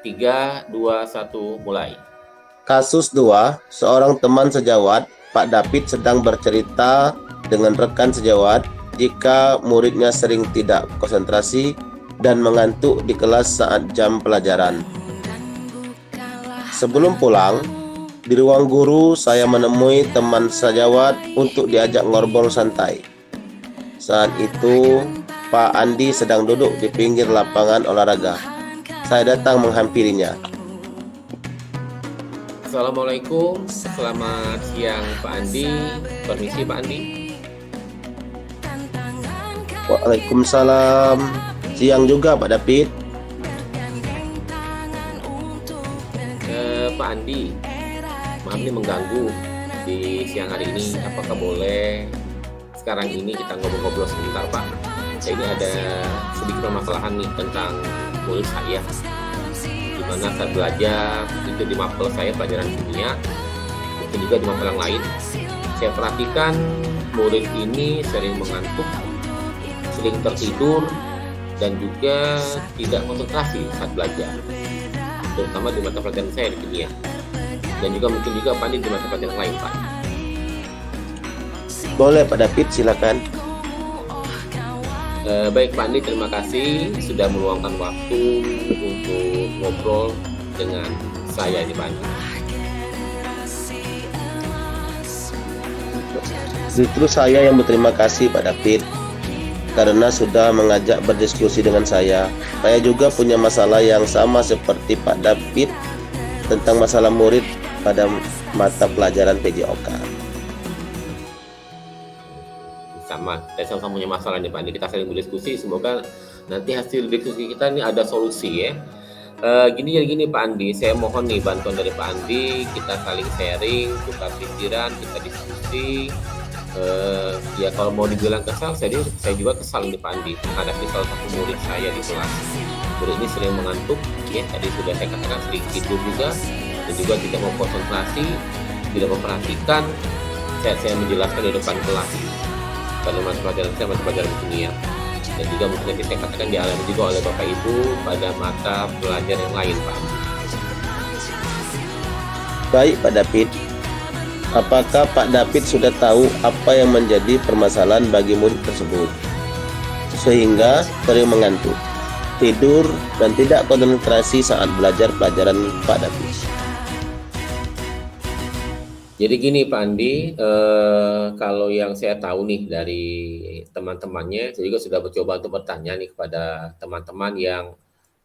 3, 2, 1, mulai. Kasus 2, seorang teman sejawat, Pak David, sedang bercerita dengan rekan sejawat jika muridnya sering tidak konsentrasi dan mengantuk di kelas saat jam pelajaran. Sebelum pulang, di ruang guru saya menemui teman sejawat untuk diajak ngobrol santai. Saat itu, Pak Andi sedang duduk di pinggir lapangan olahraga. Saya datang menghampirinya. Assalamualaikum, selamat siang Pak Andi. Permisi Pak Andi. Waalaikumsalam. Siang juga Pak David. Pak Andi, maaf nih mengganggu di siang hari ini. Apakah boleh sekarang ini kita ngobrol-ngobrol sebentar Pak? Saya ini ada sedikit permasalahan nih tentang murid saya. Dimana saat belajar itu di mapel saya pelajaran kimia, mungkin juga di mapel yang lain. Saya perhatikan murid ini sering mengantuk, sering tertidur, dan juga tidak konsentrasi saat belajar, terutama di mata pelajaran saya di kimia, dan juga mungkin juga Pak Andi di mata pelajaran lain Pak. Boleh Pak David, silakan. Baik Pak Andi, terima kasih sudah meluangkan waktu untuk ngobrol dengan saya di Pak Andi. Justru saya yang berterima kasih Pak David karena sudah mengajak berdiskusi dengan saya. Saya juga punya masalah yang sama seperti Pak David tentang masalah murid pada mata pelajaran PJOK. Sama, saya sama-sama punya masalah nih Pak Andi. Kita saling berdiskusi, semoga nanti hasil diskusi kita ini ada solusi ya. Gini Pak Andi, saya mohon nih bantuan dari Pak Andi, kita saling sharing, tukar pikiran, kita diskusi. Ya kalau mau dibilang kesal, saya juga kesal nih Pak Andi menghadapi salah satu murid saya di kelas. Murid ini sering mengantuk, ya tadi sudah saya katakan sering tidur juga, dan juga tidak mau konsentrasi, tidak memperhatikan saya menjelaskan di depan kelas. Karena mata pelajaran saya mata pelajaran kimia, dan juga mungkin nanti saya katakan dialami juga oleh Bapak Ibu pada mata pelajaran yang lain Pak Andi. Baik Pak David, apakah Pak David sudah tahu apa yang menjadi permasalahan bagi murid tersebut sehingga sering mengantuk, tidur, dan tidak konsentrasi saat belajar pelajaran Pak David? Jadi gini Pak Andi, kalau yang saya tahu nih dari teman-temannya, saya juga sudah mencoba untuk bertanya nih kepada teman-teman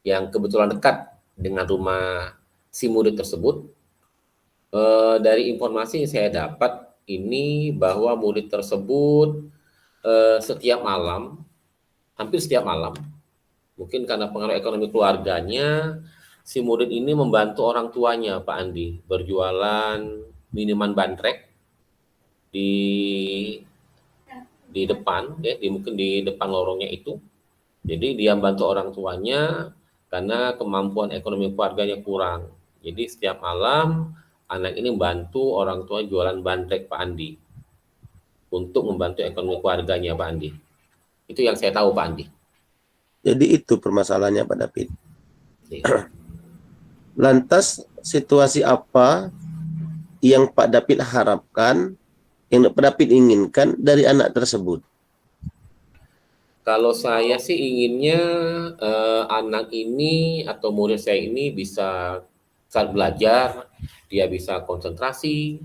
yang kebetulan dekat dengan rumah si murid tersebut. Dari informasi yang saya dapat ini bahwa murid tersebut setiap malam, hampir setiap malam, mungkin karena pengaruh ekonomi keluarganya, si murid ini membantu orang tuanya Pak Andi berjualan minuman bandrek di depan ya, mungkin di depan lorongnya itu. Jadi dia bantu orang tuanya karena kemampuan ekonomi keluarganya kurang. Jadi setiap malam anak ini membantu orang tua jualan bandrek Pak Andi untuk membantu ekonomi keluarganya Pak Andi. Itu yang saya tahu Pak Andi. Jadi itu permasalahannya Pak David. Iya. Lantas situasi apa yang Pak David harapkan, yang Pak David inginkan dari anak tersebut? Kalau saya sih inginnya anak ini atau murid saya ini bisa saat belajar, dia bisa konsentrasi,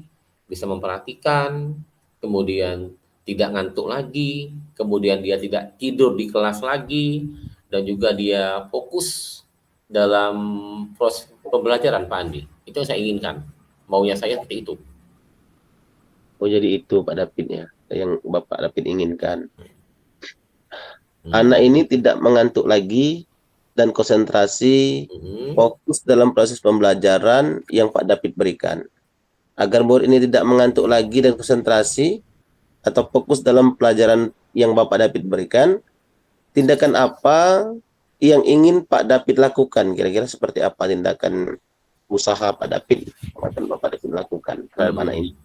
bisa memperhatikan, kemudian tidak ngantuk lagi, kemudian dia tidak tidur di kelas lagi, dan juga dia fokus dalam proses pembelajaran Pak Andi. Itu yang saya inginkan. Maunya saya seperti itu. Oh, jadi itu Pak Davidnya yang Bapak David inginkan. Anak ini tidak mengantuk lagi dan konsentrasi, fokus dalam proses pembelajaran yang Pak David berikan. Agar murid ini tidak mengantuk lagi dan konsentrasi atau fokus dalam pelajaran yang Bapak David berikan, tindakan apa yang ingin Pak David lakukan? Kira-kira seperti apa tindakan usaha Pak David akan Bapak David lakukan terhadap anak ini?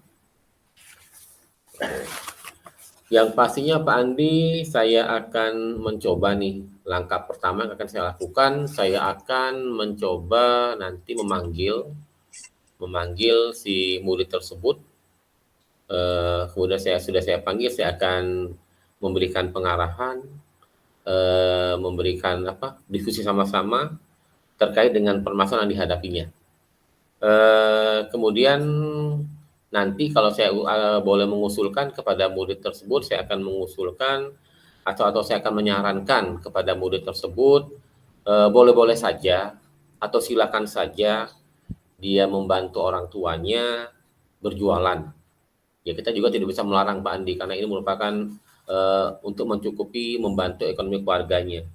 Yang pastinya Pak Andi, saya akan mencoba nih, langkah pertama yang akan saya lakukan, saya akan mencoba nanti memanggil si murid tersebut. Kemudian sudah saya panggil, saya akan memberikan pengarahan, memberikan diskusi sama-sama terkait dengan permasalahan yang dihadapinya. Kemudian nanti kalau saya boleh mengusulkan kepada murid tersebut, saya akan mengusulkan atau saya akan menyarankan kepada murid tersebut, boleh-boleh saja atau silakan saja dia membantu orang tuanya berjualan. Ya kita juga tidak bisa melarang Pak Andi karena ini merupakan untuk mencukupi membantu ekonomi keluarganya.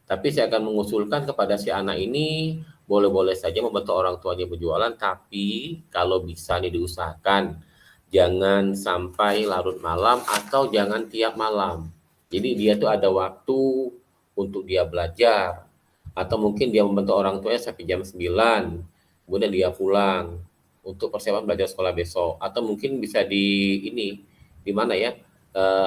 Tapi saya akan mengusulkan kepada si anak ini boleh-boleh saja membantu orang tuanya berjualan, tapi kalau bisa nih diusahakan jangan sampai larut malam atau jangan tiap malam. Jadi dia tuh ada waktu untuk dia belajar atau mungkin dia membantu orang tuanya sampai jam 9, kemudian dia pulang untuk persiapan belajar sekolah besok, atau mungkin bisa di mana ya,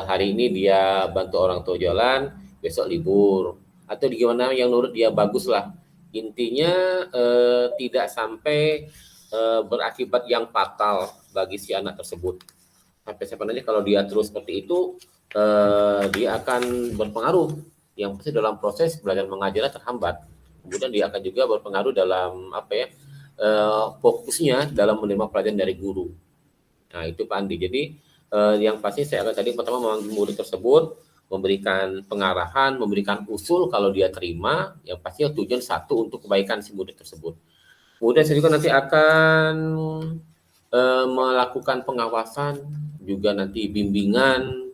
hari ini dia bantu orang tua jalan, besok libur, atau di gimana yang menurut dia bagus lah. Intinya tidak sampai berakibat yang fatal bagi si anak tersebut. Sampai sebenarnya kalau dia terus seperti itu, dia akan berpengaruh. Yang pasti dalam proses belajar mengajarnya terhambat. Kemudian dia akan juga berpengaruh dalam fokusnya dalam menerima pelajaran dari guru. Nah itu Pak Andi. Jadi yang pasti saya akan tadi pertama memanggil murid tersebut, memberikan pengarahan, memberikan usul kalau dia terima, yang pasti tujuan satu untuk kebaikan si murid tersebut. Kemudian saya juga nanti akan melakukan pengawasan, juga nanti bimbingan,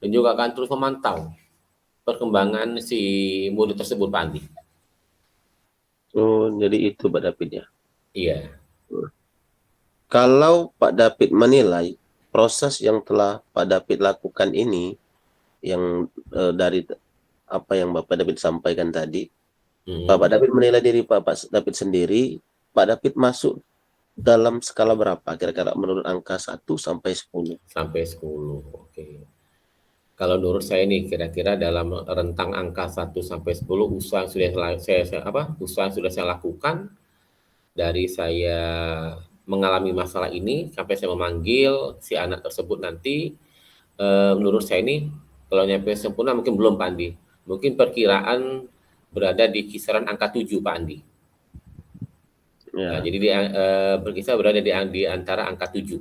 dan juga akan terus memantau perkembangan si murid tersebut, Pak Andi. Oh, jadi itu Pak David ya. Iya. Kalau Pak David menilai proses yang telah Pak David lakukan ini, yang dari apa yang Bapak David sampaikan tadi, Pak David menilai diri Pak David sendiri, Pak David masuk dalam skala berapa kira-kira menurut angka 1 sampai 10? Sampai 10, oke. Kalau menurut saya nih kira-kira dalam rentang angka 1 sampai 10 usaha sudah saya lakukan dari saya mengalami masalah ini sampai saya memanggil si anak tersebut nanti, menurut saya ini kalau nyampe sempurna mungkin belum Pak Andi. Mungkin perkiraan berada di kisaran angka 7 Pak Andi. Ya. Nah, jadi berkisar berada di antara angka 7.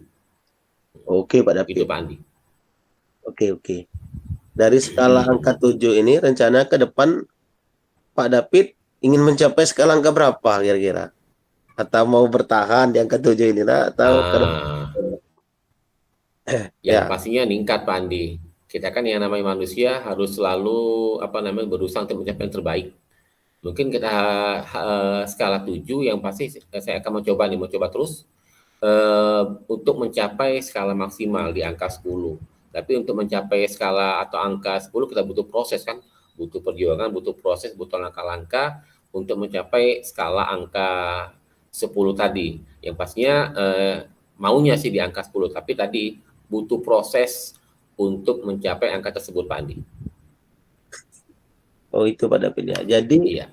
Oke Pak David. Itu Pak Andi. Oke. Dari skala angka 7 ini rencana ke depan Pak David ingin mencapai skala angka berapa kira-kira? Atau mau bertahan di angka 7 ini lah atau yang pastinya meningkat Pak Andi. Kita kan yang namanya manusia harus selalu berusaha untuk mencapai yang terbaik. Mungkin kita skala 7 yang pasti saya akan mencoba terus untuk mencapai skala maksimal di angka 10. Tapi untuk mencapai skala atau angka 10 kita butuh proses kan, butuh perjuangan, butuh proses, butuh langkah-langkah untuk mencapai skala angka 10 tadi. Yang pastinya maunya sih di angka 10, tapi tadi butuh proses untuk mencapai angka tersebut Pak Andi. Oh itu Pak David ya. Jadi iya.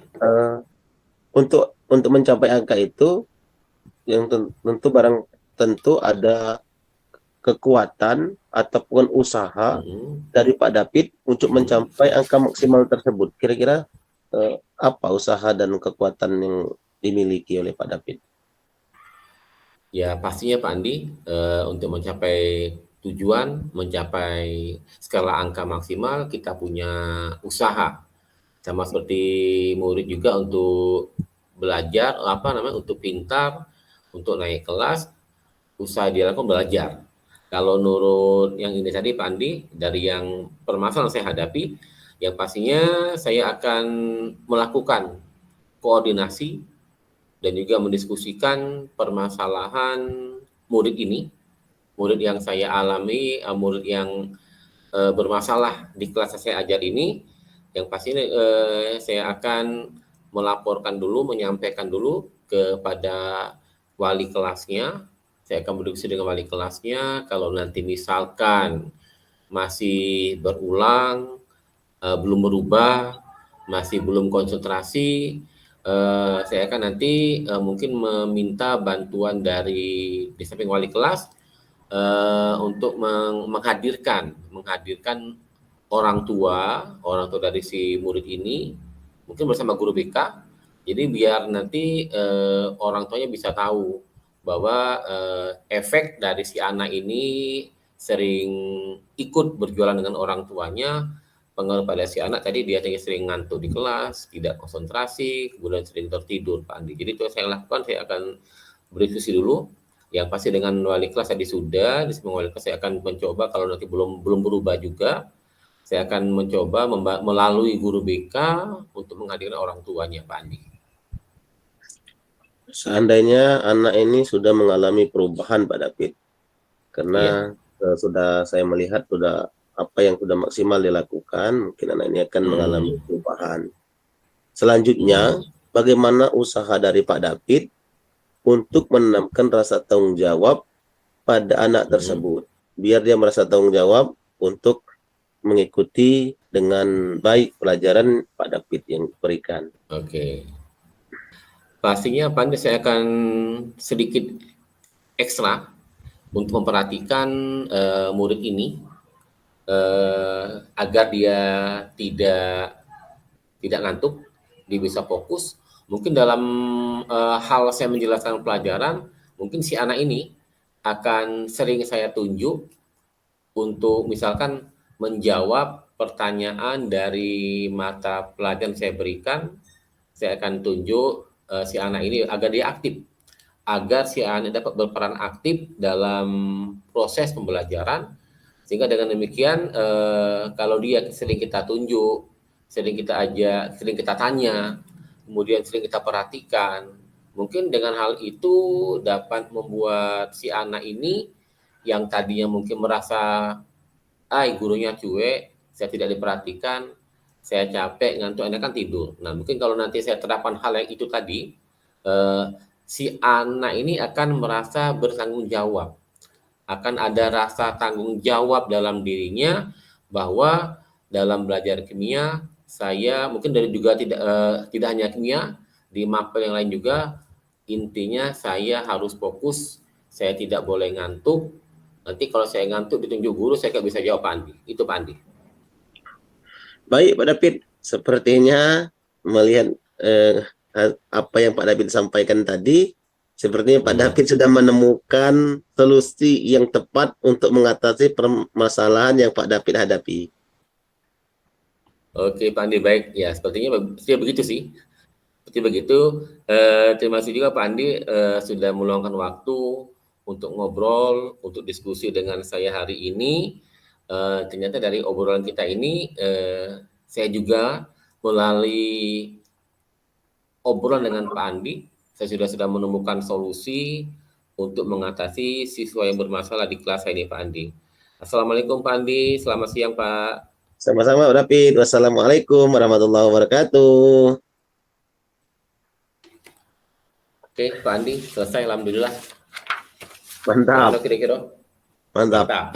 Untuk mencapai angka itu yang tentu ada kekuatan ataupun usaha dari Pak David untuk mencapai angka maksimal tersebut. Kira-kira apa usaha dan kekuatan yang dimiliki oleh Pak David? Ya pastinya Pak Andi, untuk mencapai tujuan, mencapai skala angka maksimal, kita punya usaha. Sama seperti murid juga untuk belajar, untuk pintar, untuk naik kelas, usaha dia lakukan belajar. Kalau menurut yang ini tadi Pak Andi, dari yang permasalahan saya hadapi, yang pastinya saya akan melakukan koordinasi dan juga mendiskusikan permasalahan murid ini, murid yang saya alami, murid yang bermasalah di kelas saya ajar ini, yang pastinya saya akan melaporkan dulu, menyampaikan dulu kepada wali kelasnya. Saya akan berdiskusi dengan wali kelasnya, kalau nanti misalkan masih berulang, belum berubah, masih belum konsentrasi, saya akan nanti mungkin meminta bantuan dari di samping wali kelas untuk menghadirkan orang tua dari si murid ini, mungkin bersama guru BK. Jadi biar nanti orang tuanya bisa tahu bahwa efek dari si anak ini sering ikut berjualan dengan orang tuanya, pengaruh pada si anak tadi dia sering ngantuk di kelas, tidak konsentrasi, kemudian sering tertidur, Pak Andi. Jadi itu yang saya lakukan, saya akan berdiskusi dulu. Yang pasti dengan wali kelas tadi sudah, di semua wali kelas saya akan mencoba kalau nanti belum berubah juga, saya akan mencoba melalui guru BK untuk menghadirkan orang tuanya, Pak Andi. Seandainya anak ini sudah mengalami perubahan, Pak David, karena sudah saya melihat sudah apa yang sudah maksimal dilakukan, mungkin anak ini akan mengalami perubahan. Selanjutnya, bagaimana usaha dari Pak David untuk menanamkan rasa tanggung jawab pada anak tersebut, biar dia merasa tanggung jawab untuk mengikuti dengan baik pelajaran Pak David yang diberikan. Oke. Pastinya Pak Andi saya akan sedikit ekstra untuk memperhatikan murid ini agar dia tidak ngantuk, dia bisa fokus. Mungkin dalam hal saya menjelaskan pelajaran, mungkin si anak ini akan sering saya tunjuk untuk misalkan menjawab pertanyaan dari mata pelajaran saya berikan. Saya akan tunjuk si anak ini agar si anak dapat berperan aktif dalam proses pembelajaran, sehingga dengan demikian kalau dia sering kita tunjuk, sering kita ajak, sering kita tanya, kemudian sering kita perhatikan, mungkin dengan hal itu dapat membuat si anak ini yang tadinya mungkin merasa gurunya cuek, saya tidak diperhatikan, saya capek, ngantuk, enak kan tidur. Nah, mungkin kalau nanti saya terapkan hal yang itu tadi, si anak ini akan merasa bertanggung jawab, akan ada rasa tanggung jawab dalam dirinya bahwa dalam belajar kimia saya mungkin dari juga tidak hanya kimia, di mapel yang lain juga, intinya saya harus fokus, saya tidak boleh ngantuk. Nanti kalau saya ngantuk ditunjuk guru, saya nggak bisa jawab Pak Andi. Itu Pak Andi. Baik Pak David, sepertinya melihat apa yang Pak David sampaikan tadi, sepertinya Pak David sudah menemukan solusi yang tepat untuk mengatasi permasalahan yang Pak David hadapi. Oke Pak Andi, baik. Ya, sepertinya begitu sih. Seperti begitu. Terima kasih juga Pak Andi sudah meluangkan waktu untuk ngobrol, untuk diskusi dengan saya hari ini. Ternyata dari obrolan kita ini, saya juga melalui obrolan dengan Pak Andi, saya sudah menemukan solusi untuk mengatasi siswa yang bermasalah di kelas saya ini, Pak Andi. Assalamualaikum Pak Andi, selamat siang Pak. Sama-sama David, wassalamualaikum warahmatullahi wabarakatuh. Oke Pak Andi, selesai alhamdulillah. Mantap. Kira-kira. Mantap.